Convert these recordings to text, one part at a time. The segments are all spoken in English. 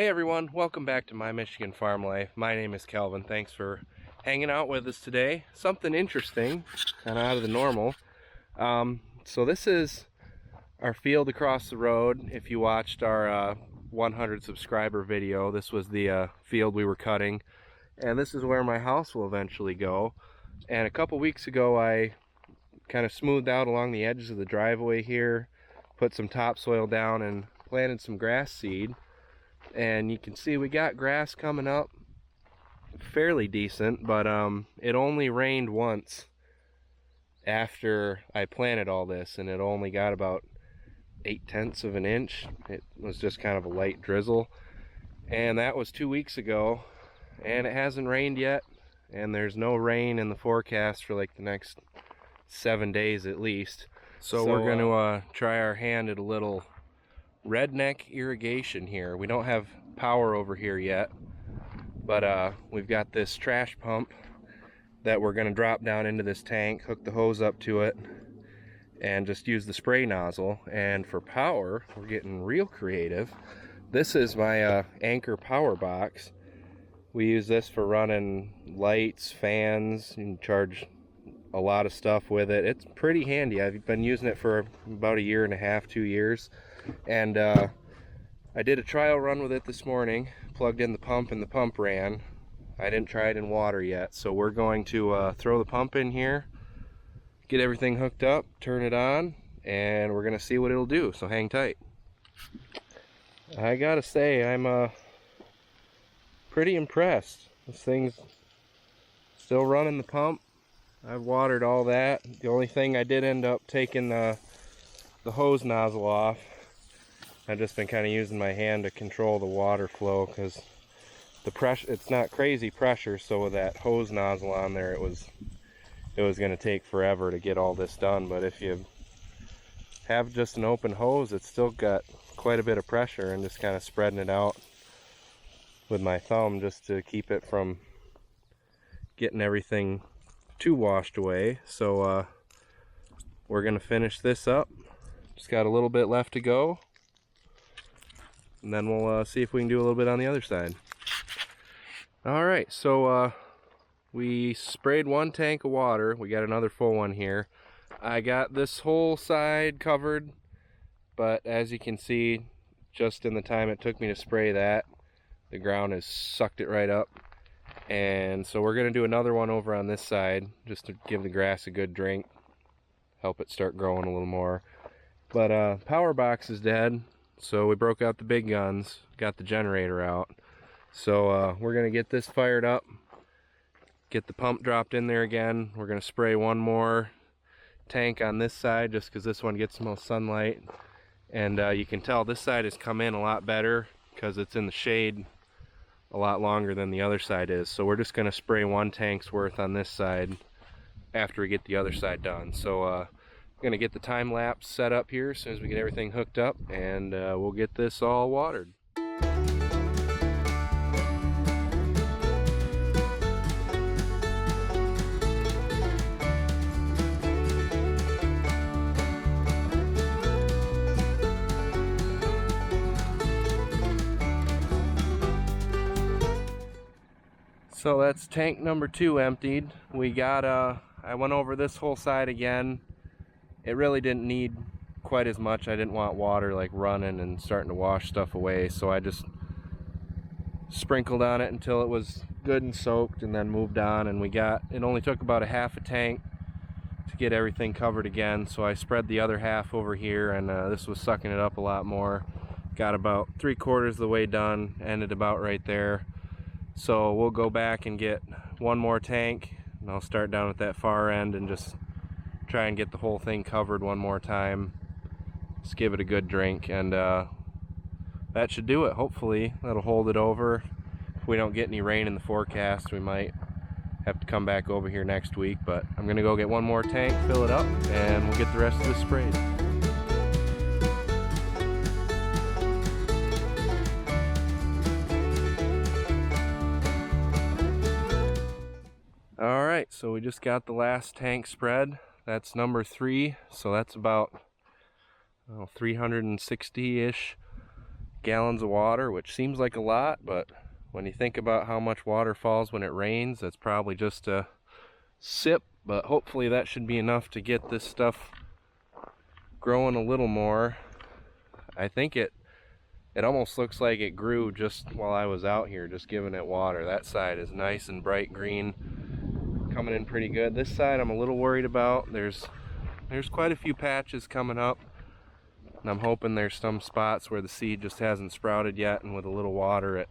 Hey everyone, welcome back to My Michigan Farm Life. My name is Calvin. Thanks for hanging out with us today. Something interesting, kind of out of the normal. So this is our field across the road. If you watched our 100 subscriber video, this was the field we were cutting. And this is where my house will eventually go. And a couple weeks ago I kind of smoothed out along the edges of the driveway here, put some topsoil down and planted some grass seed. And you can see we got grass coming up fairly decent, but it only rained once after I planted all this, and it only got about 0.8 of an inch. It was just kind of a light drizzle, and that was 2 weeks ago, and it hasn't rained yet, and there's no rain in the forecast for like the next 7 days at least. So we're going to try our hand at a little Redneck Irrigation here. We don't have power over here yet, but we've got this trash pump that we're going to drop down into this tank, hook the hose up to it, and just use the spray nozzle. And for power, we're getting real creative. This is my Anchor power box. We use this for running lights, fans. You can charge a lot of stuff with it. It's pretty handy. I've been using it for about 1.5 years, 2 years. And I did a trial run with it this morning, plugged in the pump and the pump ran. I didn't try it in water yet, so we're going to throw the pump in here, get everything hooked up, turn it on, and we're going to see what it'll do, so hang tight. I gotta say, I'm pretty impressed. This thing's still running the pump. I've watered all that. The only thing I did end up taking the hose nozzle off. I've just been kind of using my hand to control the water flow because the pressure, it's not crazy pressure, so with that hose nozzle on there, it was going to take forever to get all this done. But if you have just an open hose, it's still got quite a bit of pressure, and just kind of spreading it out with my thumb just to keep it from getting everything too washed away. So we're going to finish this up. Just got a little bit left to go, and then we'll see if we can do a little bit on the other side. Alright, so we sprayed one tank of water. We got another full one here. I got this whole side covered, but as you can see, just in the time it took me to spray that, the ground has sucked it right up. And so we're going to do another one over on this side, just to give the grass a good drink, help it start growing a little more. But power box is dead, so we broke out the big guns, got the generator out. So we're going to get this fired up, get the pump dropped in there again. We're going to spray one more tank on this side just because this one gets the most sunlight. And you can tell this side has come in a lot better because it's in the shade a lot longer than the other side is. So we're just going to spray one tank's worth on this side after we get the other side done. So going to get the time lapse set up here as soon as we get everything hooked up, and we'll get this all watered. So that's tank number 2 emptied. We got I went over this whole side again. It really didn't need quite as much. I didn't want water like running and starting to wash stuff away, so I just sprinkled on it until it was good and soaked, and then moved on. And it only took about 1/2 tank to get everything covered again, so I spread the other half over here, and this was sucking it up a lot more. Got about 3/4 of the way done, ended about right there. So we'll go back and get one more tank, and I'll start down at that far end and just try and get the whole thing covered one more time. Just give it a good drink, and that should do it. Hopefully that'll hold it over. If we don't get any rain in the forecast, we might have to come back over here next week. But I'm gonna go get one more tank, fill it up, and we'll get the rest of this sprayed. Alright, so we just got the last tank spread. That's number 3, so that's about 360-ish gallons of water, which seems like a lot, but when you think about how much water falls when it rains, that's probably just a sip, but hopefully that should be enough to get this stuff growing a little more. I think it almost looks like it grew just while I was out here just giving it water. That side is nice and bright green, coming in pretty good. This side I'm a little worried about. There's quite a few patches coming up, and I'm hoping there's some spots where the seed just hasn't sprouted yet, and with a little water it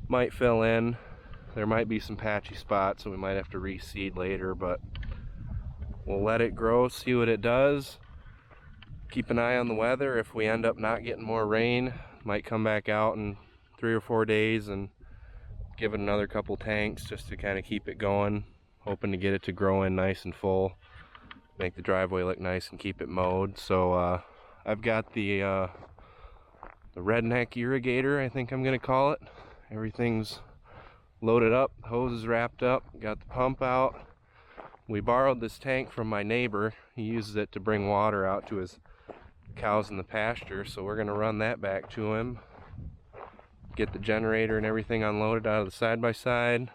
might fill in. There might be some patchy spots, so we might have to reseed later, but we'll let it grow, see what it does. Keep an eye on the weather. If we end up not getting more rain, might come back out in 3 or 4 days and give it another couple tanks just to kind of keep it going. Hoping to get it to grow in nice and full, make the driveway look nice and keep it mowed. So I've got the Redneck Irrigator, I think I'm gonna call it. Everything's loaded up, hose is wrapped up, got the pump out. We borrowed this tank from my neighbor. He uses it to bring water out to his cows in the pasture, so we're gonna run that back to him, get the generator and everything unloaded out of the side-by-side.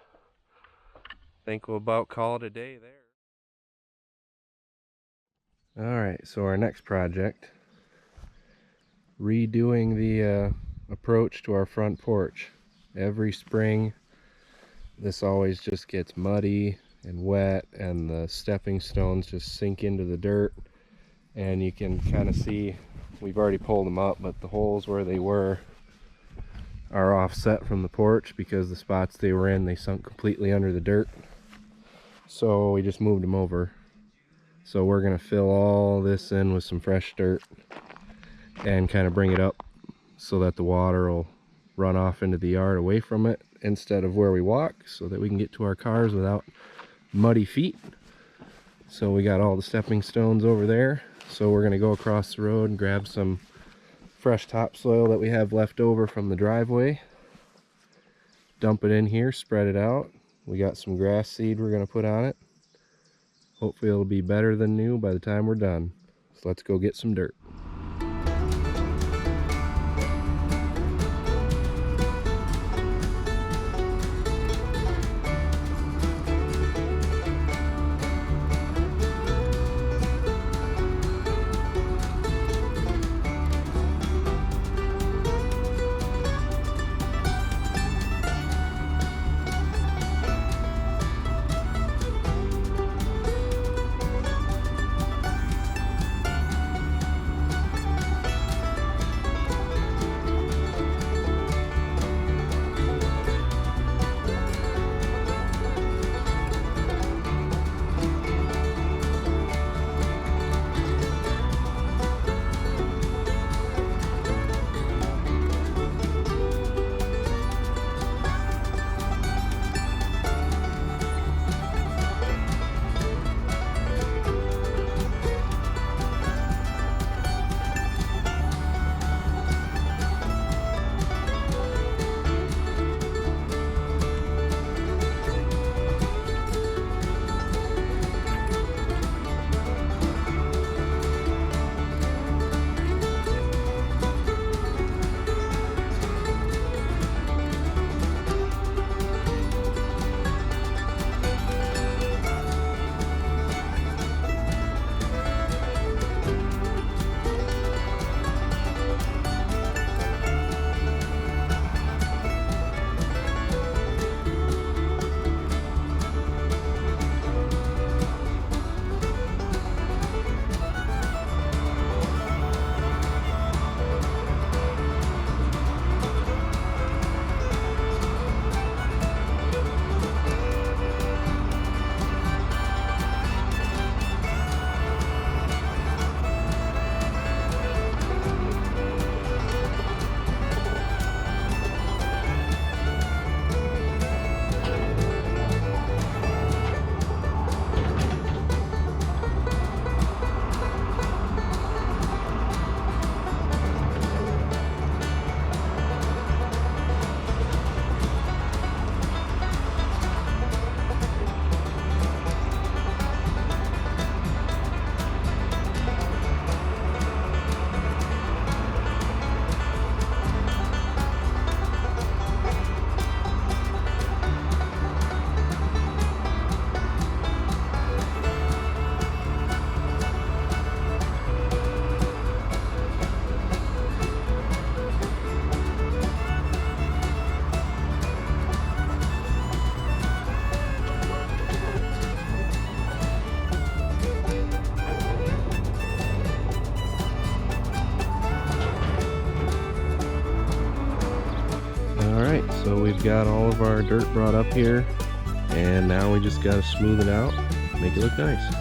Think we'll about call it a day there. Alright, so our next project, redoing the approach to our front porch. Every spring this always just gets muddy and wet, and the stepping stones just sink into the dirt, and you can kind of see we've already pulled them up, but the holes where they were are offset from the porch because the spots they were in, they sunk completely under the dirt, so we just moved them over. So we're going to fill all this in with some fresh dirt and kind of bring it up so that the water will run off into the yard away from it instead of where we walk, so that we can get to our cars without muddy feet. So we got all the stepping stones over there, so we're going to go across the road and grab some fresh topsoil that we have left over from the driveway, dump it in here, spread it out. We got some grass seed we're going to put on it. Hopefully it'll be better than new by the time we're done. So let's go get some dirt. So we've got all of our dirt brought up here, and now we just got to smooth it out, make it look nice.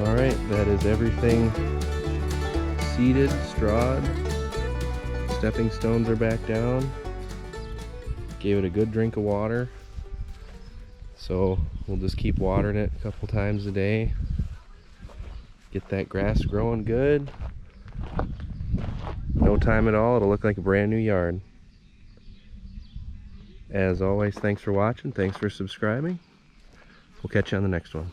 Alright, that is everything seeded, strawed. Stepping stones are back down. Gave it a good drink of water. So we'll just keep watering it a couple times a day. Get that grass growing good. No time at all, it'll look like a brand new yard. As always, thanks for watching, thanks for subscribing. We'll catch you on the next one.